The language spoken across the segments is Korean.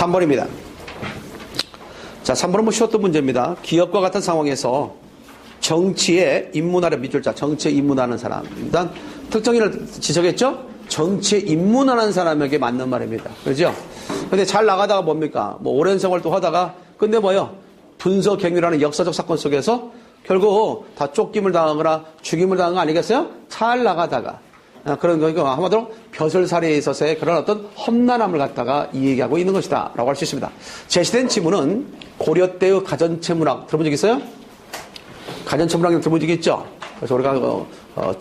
3번입니다. 자, 3번은 뭐 쉬웠던 문제입니다. 기업과 같은 상황에서 정치에 입문하려 믿을 자, 정치에 입문하는 사람. 일단 특정인을 지적했죠? 정치에 입문하는 사람에게 맞는 말입니다. 그렇죠? 근데 잘 나가다가 뭡니까? 뭐 오랜 생활도 하다가 근데 뭐요? 분서갱유라는 역사적 사건 속에서 결국 다 쫓김을 당하거나 죽임을 당한 거 아니겠어요? 잘 나가다가 그런 거니까 한마디로 벼슬살이에 있어서의 그런 어떤 험난함을 갖다가 이야기하고 있는 것이다 라고 할 수 있습니다. 제시된 지문은 고려 때의 가전체문학 들어본 적 있어요? 가전체문학 들어본 적 있죠? 그래서 우리가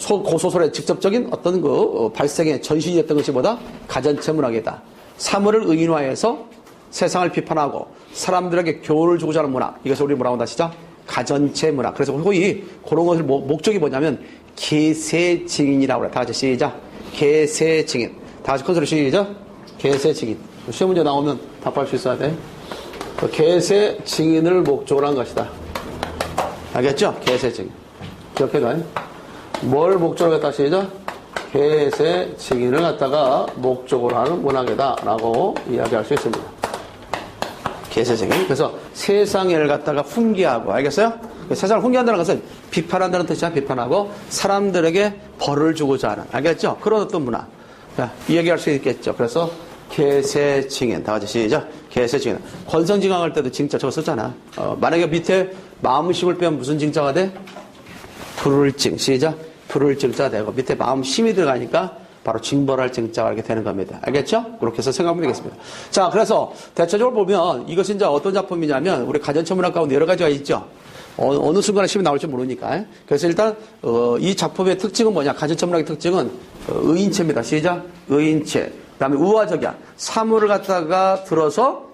고소설의 직접적인 어떤 그 발생의 전신이었던 것이 뭐다? 가전체문학이다. 사물을 의인화해서 세상을 비판하고 사람들에게 교훈을 주고자 하는 문학. 이것을 우리 뭐라고 한다시죠? 가전체문학. 그래서 거의 그런 것을 목적이 뭐냐면 계세증인이라고 그래. 다 같이 시작. 계세증인. 다 같이 큰 소리 시작. 계세증인. 시험 문제 나오면 답할 수 있어야 돼. 계세증인을 목적으로 한 것이다. 알겠죠? 계세증인. 기억해둬. 뭘 목적으로 갖다 시작? 계세증인을 갖다가 목적으로 하는 문학이다. 라고 이야기할 수 있습니다. 계세증인. 그래서 세상을 갖다가 훈계하고, 알겠어요? 세상을 훈계한다는 것은 비판한다는 뜻이야. 비판하고 사람들에게 벌을 주고자 하는, 알겠죠? 그런 어떤 문화. 자, 이야기할 수 있겠죠. 그래서 계세증인. 다 같이 시작. 계세증인. 권선징악할 때도 징자 저거 썼잖아. 만약에 밑에 마음심을 빼면 무슨 징자가 돼? 불을증. 시작. 불을증자가 되고 밑에 마음심이 들어가니까 바로 징벌할 징자가 이렇게 되는 겁니다. 알겠죠? 그렇게 해서 생각하면 되겠습니다. 자, 그래서 대체적으로 보면 이것이 이제 어떤 작품이냐면 우리 가전체문학 가운데 여러 가지가 있죠. 어느 순간에 시험이 나올지 모르니까. 그래서 일단 이 작품의 특징은 뭐냐? 가전체문학의 특징은 의인체입니다. 시작. 의인체. 그다음에 우화적이야. 사물을 갖다가 들어서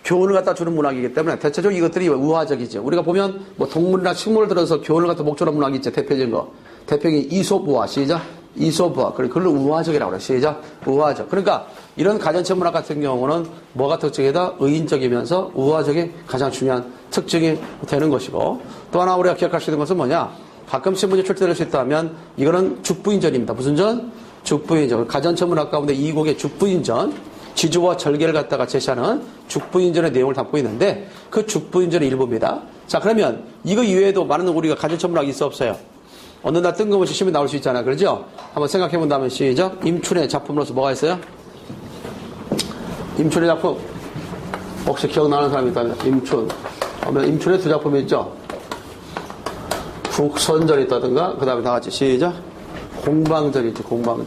교훈을 갖다 주는 문학이기 때문에 대체적으로 이것들이 우화적이죠. 우리가 보면 뭐 동물이나 식물을 들어서 교훈을 갖다 목적으로 하는 문학이 있죠. 대표적인 거. 대표적인 이솝우화. 시작. 이솝우화. 그걸 우화적이라고 그래요. 시작. 우화적. 그러니까 이런 가전체문학 같은 경우는 뭐가 특징이다? 의인적이면서 우화적이 가장 중요한 특징이 되는 것이고, 또 하나 우리가 기억할 수 있는 것은 뭐냐? 가끔 신문에 출제될 수 있다면 이거는 죽부인전입니다. 무슨 전? 죽부인전. 가전체문학 가운데 이 곡의 죽부인전, 지주와 절개를 갖다가 제시하는 죽부인전의 내용을 담고 있는데 그 죽부인전의 일부입니다. 자, 그러면 이거 이외에도 많은 우리가 가전체문학이 있어 없어요? 어느 날 뜬금없이 시험에 나올 수 있잖아요. 그렇죠? 한번 생각해 본다면 시작. 임춘의 작품으로서 뭐가 있어요? 임춘의 작품. 혹시 기억나는 사람이 있다면 임춘. 임춘의 두 작품이 있죠? 국선전이 있다든가, 그 다음에 다 같이 시작. 공방전이 있죠, 공방전.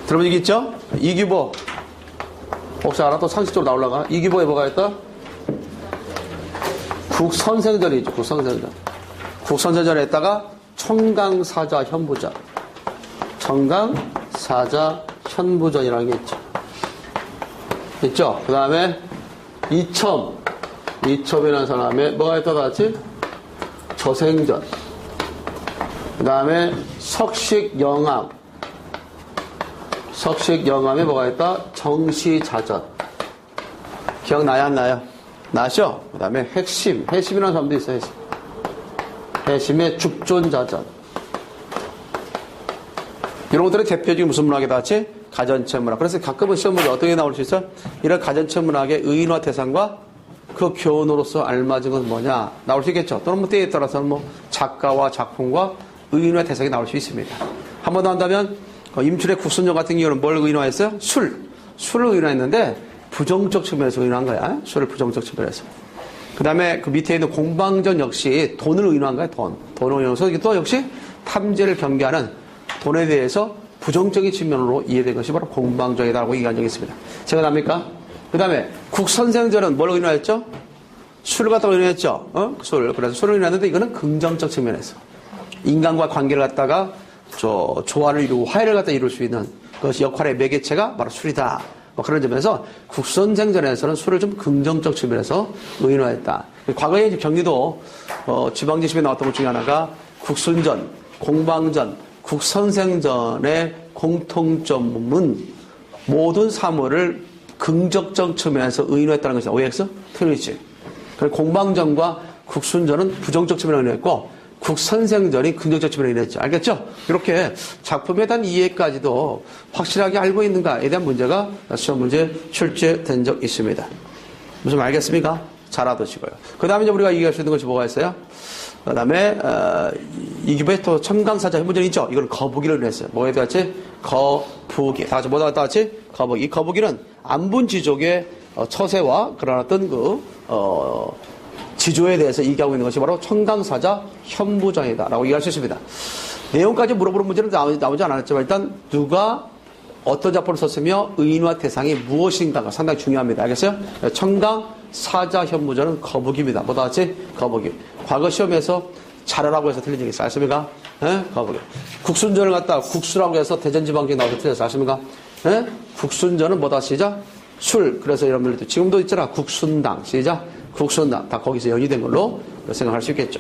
들어본 적 있죠? 이규보. 혹시 알아? 또 상식적으로 나올라가? 이규보에 뭐가 있다? 국선생전이 있죠, 국선생전. 국선생전에 있다가 청강사자 현부전. 청강사자 현부전이라는 게 있죠. 있죠? 그 다음에 이첨이라는 사람의 뭐가 있다 같이? 저생전. 그 다음에 석식영암. 석식영암에 뭐가 있다? 정시자전. 기억나요? 안 나요? 나죠? 그 다음에 해심이라는 사람도 있어요. 해심의 죽존자전. 이런 것들이 대표적인 무슨 문학이다 같이? 가전체문학. 그래서 가끔은 시험 문제 어떻게 나올 수 있어? 이런 가전체문학의 의인화 대상과 그 교훈으로서 알맞은 건 뭐냐? 나올 수 있겠죠. 또는 뭐 때에 따라서는 뭐 작가와 작품과 의인화 대상이 나올 수 있습니다. 한 번 더 한다면 임춘의 국선전 같은 경우는 뭘 의인화했어요? 술을 의인화했는데 부정적 측면에서 의인화한 거야. 술을 부정적 측면에서. 그 다음에 그 밑에 있는 공방전 역시 돈을 의인화한 거야. 돈을 의인화해서 또 역시 탐재를 경계하는 돈에 대해서 부정적인 측면으로 이해된 것이 바로 공방전이라고 얘기한 적이 있습니다. 제가 답니까? 그 다음에 국선생전은 뭘 의인화했죠? 술을 갖다가 의인화했죠? 술. 그래서 술을 의인화했는데 이거는 긍정적 측면에서 인간과 관계를 갖다가 조화를 이루고 화해를 갖다 이룰 수 있는 그것이 역할의 매개체가 바로 술이다. 뭐 그런 점에서 국선생전에서는 술을 좀 긍정적 측면에서 의인화했다. 과거에 이제 경기도 지방지심에 나왔던 것 중에 하나가 국순전, 공방전, 국선생전의 공통점은 모든 사물을 긍정적 측면에서 의인화했다는 것이다. OX? 틀리지. 그리고 공방전과 국순전은 부정적 측면으로 의인화했고 국선생전이 긍정적 측면을 인했죠. 알겠죠? 이렇게 작품에 대한 이해까지도 확실하게 알고 있는가에 대한 문제가 시험 문제 출제된 적 있습니다. 무슨 말 알겠습니까? 잘 알아두시고요. 그 다음에 이제 우리가 얘기할 수 있는 것이 뭐가 있어요? 그 다음에, 이 기부에 또 첨강사자 현무전이 있죠? 이걸 거북이를 했어요. 뭐에 같이? 거북이. 다 같이 뭐다 같이? 거북이. 이 거북이는 안분지족의 처세와 그런 어떤 지조에 대해서 얘기하고 있는 것이 바로 청강사자 현무전이다라고 얘기할 수 있습니다. 내용까지 물어보는 문제는 나오지 않았지만 일단 누가 어떤 작품을 썼으며 의인과 대상이 무엇인가가 상당히 중요합니다. 알겠어요? 청강사자 현무전은 거북입니다. 뭐다 같이? 거북이. 과거 시험에서 잘하라고 해서 틀린 적이 있어요. 아십니까? 거북이. 국순전을 갖다 국수라고 해서 대전지방경에 나와서 틀렸어요. 아십니까? 국순전은 뭐다 시작? 술. 그래서 여러분들도 지금도 있잖아. 국순당. 시작. 국순당. 다 거기서 연유된 걸로 생각할 수 있겠죠.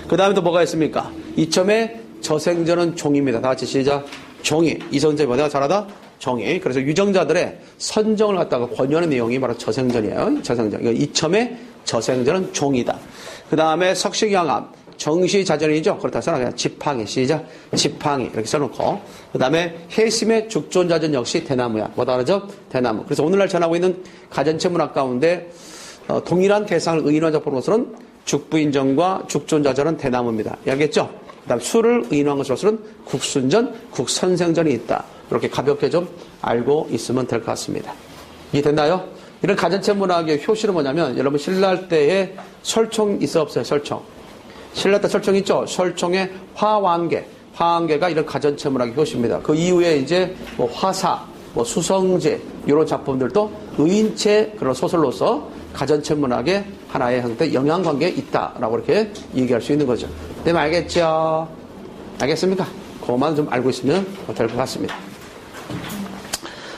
그 다음에 또 뭐가 있습니까? 이점에 저생전은 종입니다. 다 같이 시작. 종이. 이성전이 뭐다? 잘하다? 종이. 그래서 유정자들의 선정을 갖다가 권유하는 내용이 바로 저생전이에요. 저생전. 이점에 저생전은 종이다. 그 다음에 석식양암. 정시자전이죠. 그렇다 써놔. 그냥 지팡이. 시작. 지팡이. 이렇게 써놓고. 그 다음에 해심의 죽존자전 역시 대나무야. 뭐다 그러죠? 대나무. 그래서 오늘날 전하고 있는 가전체문학 가운데 동일한 대상을 의인화 작품으로서는 죽부인전과 죽존자전은 대나무입니다. 알겠죠? 그 다음 술을 의인화한 것으로서는 국순전, 국선생전이 있다. 이렇게 가볍게 좀 알고 있으면 될 것 같습니다. 이해됐나요? 이런 가전체문학의 효시는 뭐냐면 여러분 신라할 때에 설총 있어 없어요? 설총. 신라 때 설총 있죠? 설총의 화완계. 화완계가 이런 가전체문학의 효시입니다. 그 이후에 이제 뭐 화사, 뭐 수성제 이런 작품들도 의인체 그런 소설로서 가전체문학의 하나의 형태 영향관계에 있다라고 이렇게 얘기할 수 있는 거죠. 네, 알겠죠? 알겠습니까? 그것만 좀 알고 있으면 될 것 같습니다.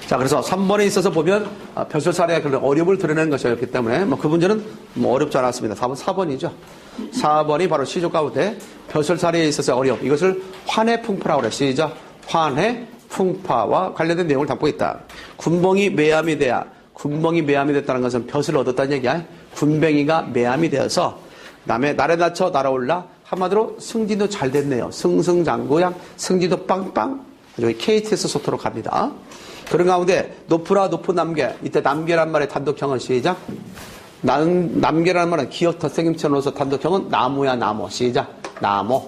자, 그래서 3번에 있어서 보면 벼슬사례의 그런 어려움을 드러내는 것이었기 때문에 그 문제는 어렵지 않았습니다. 4번이죠. 4번이 바로 시조 가운데 벼슬사례에 있어서 어려움. 이것을 환해풍파라고 그래요. 시작. 환해풍파와 관련된 내용을 담고 있다. 군봉이 매암이 돼야. 군봉이 매암이 됐다는 것은 벼슬을 얻었다는 얘기야. 군뱅이가 매암이 되어서 남의 날에 낮춰 날아올라. 한마디로 승진도 잘 됐네요. 승승장구양 승진도 빵빵. 여기 KTS 소토로 갑니다. 그런 가운데 높으라 높은 남계. 이때 남계란 말의 단독형은 시작. 남계라는 말은 기억 덧생김체로서 단독형은 나무야 나무. 시작. 나무.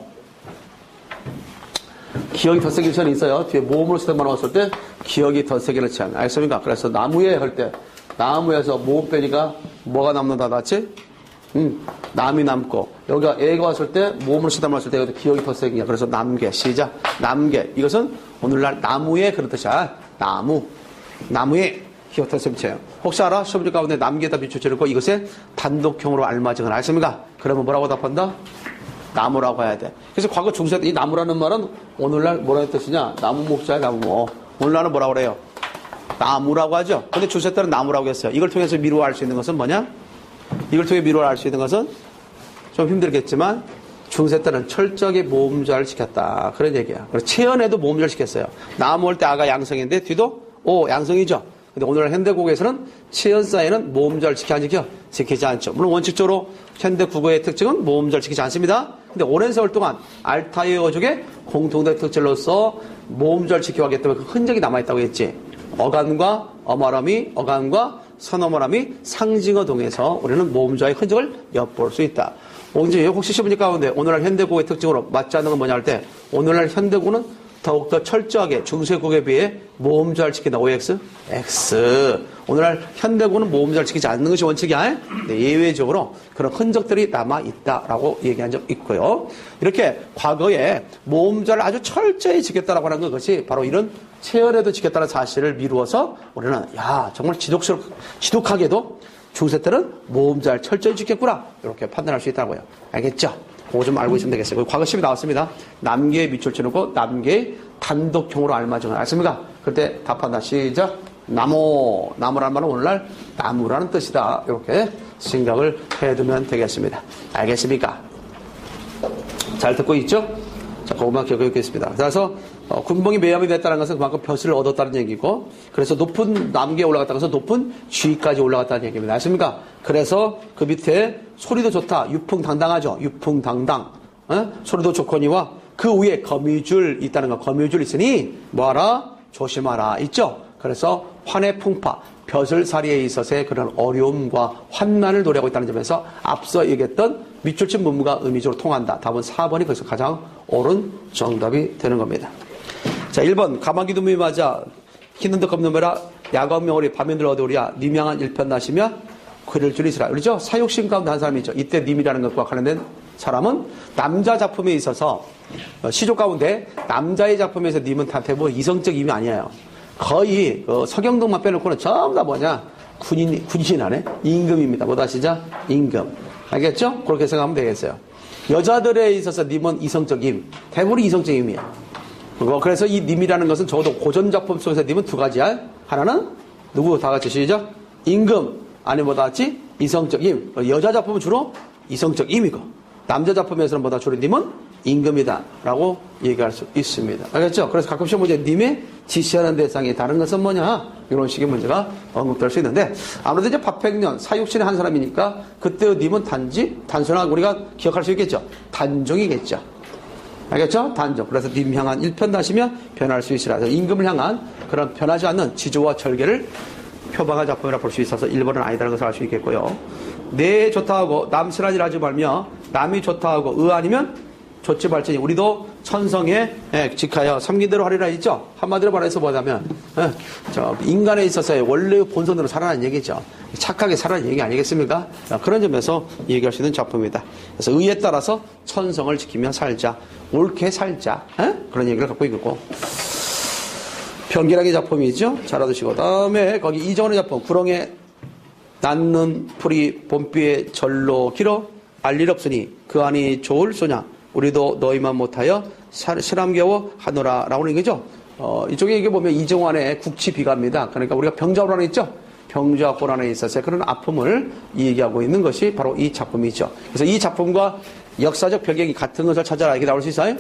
기억이 덧생김체는 있어요. 뒤에 모음으로 쓰다만 왔을 때 기억이 덧생기를 취하는. 알겠습니까? 그래서 나무에 할 때 나무에서 모음 빼니까 뭐가 남는다 같이? 남이 남고 여기가 애가 왔을 때 모음으로 쓰다만 왔을 때 이것도 기억이 덧생기냐. 그래서 남계. 시작. 남계. 이것은 오늘날 나무에 그런 뜻이야. 나무에 기억 덧생김체예요. 혹시 알아? 시험지 가운데 남계에다 비추치고 이것에 단독형으로 알맞은 건 아십니까? 그러면 뭐라고 답한다? 나무라고 해야 돼. 그래서 과거 중세 때 이 나무라는 말은 오늘날 뭐라는 뜻이냐? 나무 목자야 나무. 오늘날은 뭐라고 그래요? 나무라고 하죠. 근데 중세 때는 나무라고 했어요. 이걸 통해서 미루어 알 수 있는 것은 뭐냐? 이걸 통해 미루어 알 수 있는 것은 좀 힘들겠지만 중세 때는 철저하게 모음자를 지켰다. 그런 얘기야. 그래서 체연에도 모음자를 지켰어요. 나무 올 때 아가 양성인데 뒤도 오 양성이죠. 근데 오늘날 현대국어에서는 체연 사이에는 모음자를 지키지 않죠. 물론 원칙적으로 현대 국어의 특징은 모음자를 지키지 않습니다. 근데 오랜 세월 동안 알타이어 어족의 공통된 특징으로서 모음자를 지켜왔기 때문에 그 흔적이 남아있다고 했지. 어간과 어말어미, 어간과 선어말어미 상징어 동에서 우리는 모음자의 흔적을 엿볼 수 있다. 언제 혹시 시험지 가운데 오늘날 현대국어의 특징으로 맞지 않는 건 뭐냐 할 때 오늘날 현대국어는 더욱더 철저하게 중세국어에 비해 모음자를 지킨다. OX? X. 오늘날 현대국어는 모음자를 지키지 않는 것이 원칙이야. 네, 예외적으로 그런 흔적들이 남아있다라고 얘기한 적 있고요. 이렇게 과거에 모음자를 아주 철저히 지켰다라고 하는 것이 바로 이런 체연에도 지켰다는 사실을 미루어서 우리는 야 정말 지독하게도 중세 때는 모음자를 철저히 지켰구나. 이렇게 판단할 수 있다고요. 알겠죠? 그거 좀 알고 있으면 되겠어요. 과거 시험이 나왔습니다. 남계에 밑줄 쳐놓고 남계의 단독형으로 알맞은 걸 아십니까? 그때 답한다. 시작. 나무라는 말은 오늘날 나무라는 뜻이다. 이렇게 생각을 해두면 되겠습니다. 알겠습니까? 잘 듣고 있죠? 자, 그것만 기억해 두겠습니다. 그래서 군봉이 매염이 됐다는 것은 그만큼 벼슬을 얻었다는 얘기고, 그래서 높은 남계에 올라갔다는 것은 높은 쥐까지 올라갔다는 얘기입니다. 아십니까? 그래서 그 밑에 소리도 좋다. 유풍당당하죠. 유풍당당. 소리도 좋거니와 그 위에 거미줄 있다는 거. 거미줄 있으니 뭐하라? 조심하라. 있죠? 그래서 환의 풍파, 벼슬살이에 있어서의 그런 어려움과 환난을 노래하고 있다는 점에서 앞서 얘기했던 밑줄친 문구가 의미적으로 통한다. 답은 4번이 거기서 가장 옳은 정답이 되는 겁니다. 자, 1번 가만기두미 맞아 힘든 듯 겁는 거라 야광명월이 밤에 들어오리야 님양한 일편 나시며 그럴 줄 있으라. 그렇죠? 사육신 가운데 한 사람이죠. 이때 님이라는 것과 관련된 사람은 남자 작품에 있어서 시조 가운데 남자의 작품에서 님은 다 대부분 이성적 임이 아니에요. 거의 서경동만 빼놓고는 전부 다 뭐냐? 군인 안에 임금입니다. 뭐 아시죠? 임금. 알겠죠? 그렇게 생각하면 되겠어요. 여자들에 있어서 님은 이성적 임. 대부분 이성적 임이에요. 그래서 이 님이라는 것은 적어도 고전 작품 속에서 님은 두 가지야. 하나는 누구 다 같이 시작? 임금. 아니면 뭐다 같이? 이성적 임. 여자 작품은 주로 이성적 임이고 남자 작품에서는 뭐다 주로 님은 임금이다 라고 얘기할 수 있습니다. 알겠죠? 그래서 가끔 시험 문제 님의 지시하는 대상이 다른 것은 뭐냐? 이런 식의 문제가 언급될 수 있는데 아무래도 이제 박백년 사육신의 한 사람이니까 그때의 님은 단순하게 우리가 기억할 수 있겠죠? 단종이겠죠. 알겠죠? 단종. 그래서 님 향한 일편 다시며 변할 수 있으라. 임금을 향한 그런 변하지 않는 지조와 절개를 표방한 작품이라 볼 수 있어서 1번은 아니다라는 것을 알 수 있겠고요. 내 좋다 하고 남 싫어하지 하지 말며 남이 좋다 하고 아니면 좋지 말지니 우리도 천성에 직하여 섬기대로 하리라 있죠. 한마디로 말해서 뭐냐면 인간에 있어서의 원래 본성대로 살아라는 얘기죠. 착하게 살아라는 얘기 아니겠습니까? 그런 점에서 얘기할 수 있는 작품이다. 그래서 의에 따라서 천성을 지키며 살자. 옳게 살자. 그런 얘기를 갖고 있고 병기라기 작품이죠. 잘 알아두시고 다음에 거기 이정원의 작품 구렁에 낳는 풀이 봄비에 절로 길어 알 일 없으니 그 안이 좋을 소냐 우리도 너희만 못하여 실함겨워 하노라 라고 하는 거죠. 이쪽에 이게 보면 이정환의 국치비가입니다. 그러니까 우리가 병자호란에 있죠. 병자호란에 있어서 그런 아픔을 얘기하고 있는 것이 바로 이 작품이죠. 그래서 이 작품과 역사적 배경이 같은 것을 찾아라 이렇게 나올 수 있어요?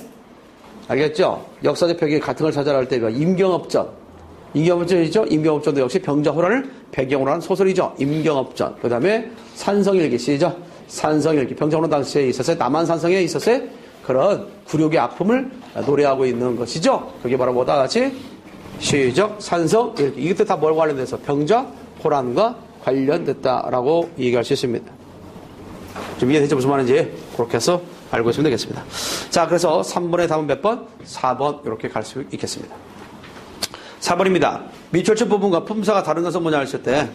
알겠죠? 역사적 배경이 같은 걸 찾아라 할 때 임경업전. 임경업전이죠? 임경업전도 역시 병자호란을 배경으로 한 소설이죠. 임경업전. 그 다음에 산성일기 시죠. 산성일기. 병자호란 당시에 있어서 남한산성에 있어서 그런 굴욕의 아픔을 노래하고 있는 것이죠. 그게 바로 뭐다 같이 시적 산성일기. 이것도 다 뭘 관련돼서 병자호란과 관련됐다라고 얘기할 수 있습니다. 좀 이해되죠? 무슨 말인지 그렇게 해서 알고 있으면 되겠습니다. 자, 그래서 3번의 답은 몇 번? 4번 이렇게 갈 수 있겠습니다. 4번입니다. 미철철 부분과 품사가 다른 것은 뭐냐 했을 때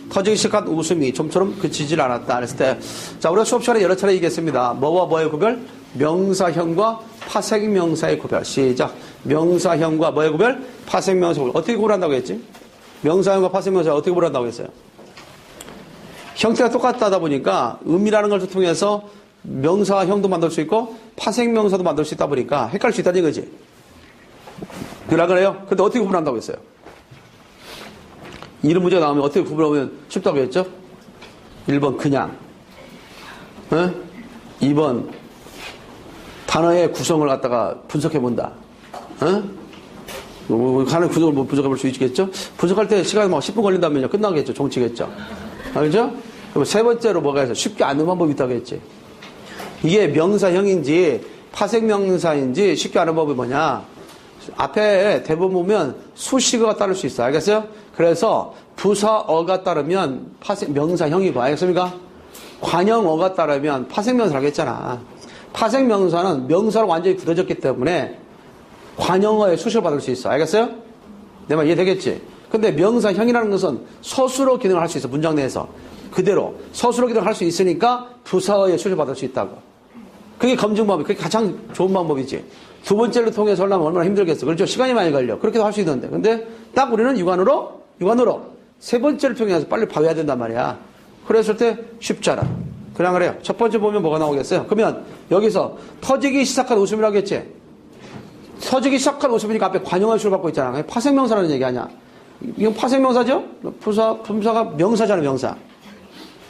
터지기 시작한 웃음이 좀처럼 그치질 않았다 했을 때 자, 우리가 수업 시간에 여러 차례 얘기했습니다. 뭐와 뭐의 구별? 명사형과 파생명사의 구별. 시작. 명사형과 뭐의 구별? 파생명사의 구별. 어떻게 구별한다고 했지? 명사형과 파생명사 어떻게 구별한다고 했어요? 형태가 똑같다 보니까 음이라는 것을 통해서 명사형도 만들 수 있고 파생명사도 만들 수 있다 보니까 헷갈릴 수 있다는 거지. 그러라 그래요? 근데 어떻게 구분한다고 했어요? 이런 문제가 나오면 어떻게 구분하면 쉽다고 했죠? 1번 그냥 2번 단어의 구성을 갖다가 분석해본다. 단어의 구성을 뭐 분석해볼 수 있겠죠? 분석할 때 시간이 막 10분 걸린다면요 끝나겠죠. 종치겠죠. 알죠? 그럼 세 번째로 뭐가 해서 쉽게 아는 방법이 있다고 했지. 이게 명사형인지 파생명사인지 쉽게 아는 방법이 뭐냐. 앞에 대부분 보면 수식어가 따를 수 있어. 알겠어요? 그래서 부사어가 따르면 명사형이고, 알겠습니까? 관형어가 따르면 파생명사라고 했잖아. 파생명사는 명사로 완전히 굳어졌기 때문에 관형어의 수식을 받을 수 있어. 알겠어요? 내 말 이해되겠지? 근데 명사형이라는 것은 서술어 기능을 할 수 있어. 문장 내에서. 그대로 서술어 기능을 할 수 있으니까 부사어의 수식을 받을 수 있다고. 그게 검증 방법이, 그게 가장 좋은 방법이지. 두 번째를 통해서 하려면 얼마나 힘들겠어. 그렇죠? 시간이 많이 걸려. 그렇게도 할 수 있는데. 근데 딱 우리는 육안으로 세 번째를 통해서 빨리 봐야 된단 말이야. 그랬을 때 쉽잖아. 그냥 그래요. 첫 번째 보면 뭐가 나오겠어요? 그러면 여기서 터지기 시작한 웃음이라고 했지? 터지기 시작한 웃음이니까 앞에 관용한 수를 받고 있잖아. 파생명사라는 얘기 아니야. 이건 파생명사죠? 품사가 명사잖아요, 명사.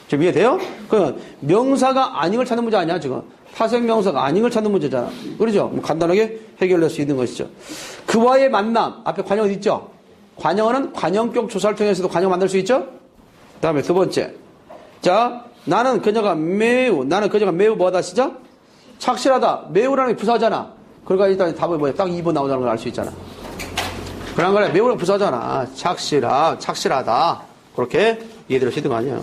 지금 이해돼요? 그러면 명사가 아닌 걸 찾는 문제 아니야, 지금. 파생명사가 아닌 걸 찾는 문제잖아. 그러죠? 간단하게 해결될 수 있는 것이죠. 그와의 만남. 앞에 관형은 있죠? 관형어는 관형격 조사를 통해서도 관형 만들 수 있죠? 그 다음에 두 번째. 자, 나는 그녀가 매우 뭐하다 시작? 착실하다. 매우라는 게 부사잖아. 그러니까 일단 답은 뭐야? 딱 2번 나오자는 걸 알 수 있잖아. 그런 거래. 매우라는 부사잖아. 착실하다. 그렇게 이해될 수 있는 거 아니야.